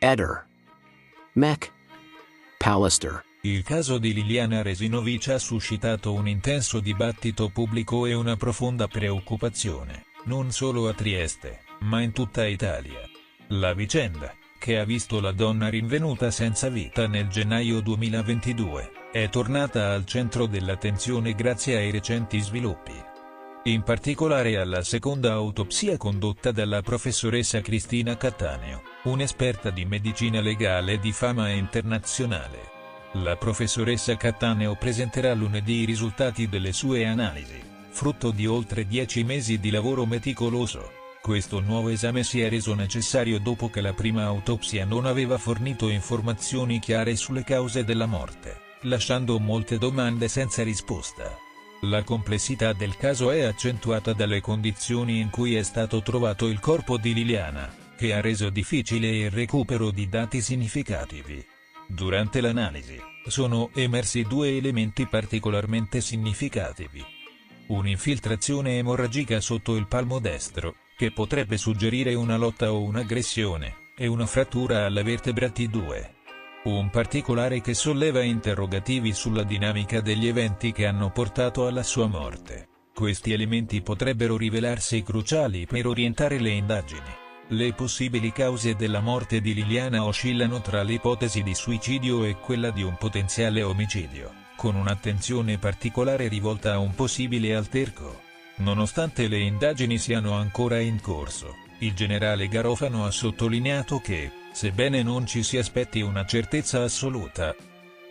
Eder. Mech. Pallister. Il caso di Liliana Resinovic ha suscitato un intenso dibattito pubblico e una profonda preoccupazione, non solo a Trieste, ma in tutta Italia. La vicenda, che ha visto la donna rinvenuta senza vita nel gennaio 2022, è tornata al centro dell'attenzione grazie ai recenti sviluppi. In particolare alla seconda autopsia condotta dalla professoressa Cristina Cattaneo, un'esperta di medicina legale di fama internazionale. La professoressa Cattaneo presenterà lunedì i risultati delle sue analisi, frutto di oltre 10 mesi di lavoro meticoloso. Questo nuovo esame si è reso necessario dopo che la prima autopsia non aveva fornito informazioni chiare sulle cause della morte, lasciando molte domande senza risposta. La complessità del caso è accentuata dalle condizioni in cui è stato trovato il corpo di Liliana, che ha reso difficile il recupero di dati significativi. Durante l'analisi, sono emersi due elementi particolarmente significativi. Un'infiltrazione emorragica sotto il palmo destro, che potrebbe suggerire una lotta o un'aggressione, e una frattura alla vertebra T2. Un particolare che solleva interrogativi sulla dinamica degli eventi che hanno portato alla sua morte. Questi elementi potrebbero rivelarsi cruciali per orientare le indagini. Le possibili cause della morte di Liliana oscillano tra l'ipotesi di suicidio e quella di un potenziale omicidio, con un'attenzione particolare rivolta a un possibile alterco. Nonostante le indagini siano ancora in corso, il generale Garofano ha sottolineato che, sebbene non ci si aspetti una certezza assoluta,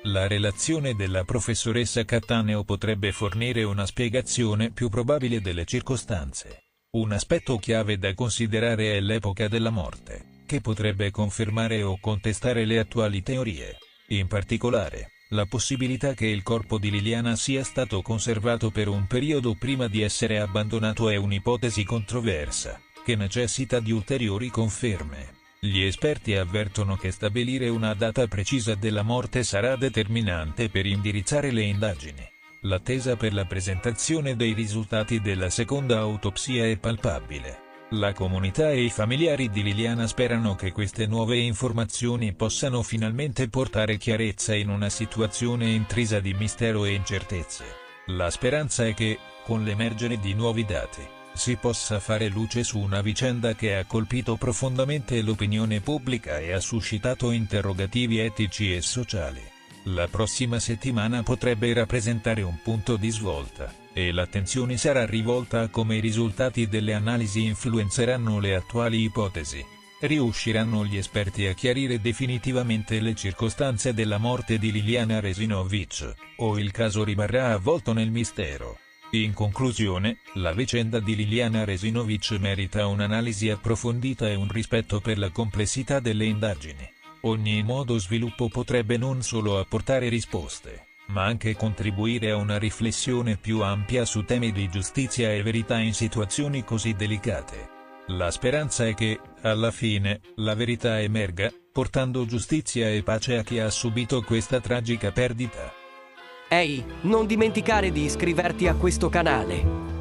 la relazione della professoressa Cattaneo potrebbe fornire una spiegazione più probabile delle circostanze. Un aspetto chiave da considerare è l'epoca della morte, che potrebbe confermare o contestare le attuali teorie. In particolare, la possibilità che il corpo di Liliana sia stato conservato per un periodo prima di essere abbandonato è un'ipotesi controversa, che necessita di ulteriori conferme. Gli esperti avvertono che stabilire una data precisa della morte sarà determinante per indirizzare le indagini. L'attesa per la presentazione dei risultati della seconda autopsia è palpabile. La comunità e i familiari di Liliana sperano che queste nuove informazioni possano finalmente portare chiarezza in una situazione intrisa di mistero e incertezze. La speranza è che, con l'emergere di nuovi dati, si possa fare luce su una vicenda che ha colpito profondamente l'opinione pubblica e ha suscitato interrogativi etici e sociali. La prossima settimana potrebbe rappresentare un punto di svolta, e l'attenzione sarà rivolta a come i risultati delle analisi influenzeranno le attuali ipotesi. Riusciranno gli esperti a chiarire definitivamente le circostanze della morte di Liliana Resinovic, o il caso rimarrà avvolto nel mistero? In conclusione, la vicenda di Liliana Resinovic merita un'analisi approfondita e un rispetto per la complessità delle indagini. Ogni nuovo sviluppo potrebbe non solo apportare risposte, ma anche contribuire a una riflessione più ampia su temi di giustizia e verità in situazioni così delicate. La speranza è che, alla fine, la verità emerga, portando giustizia e pace a chi ha subito questa tragica perdita. Ehi, non dimenticare di iscriverti a questo canale.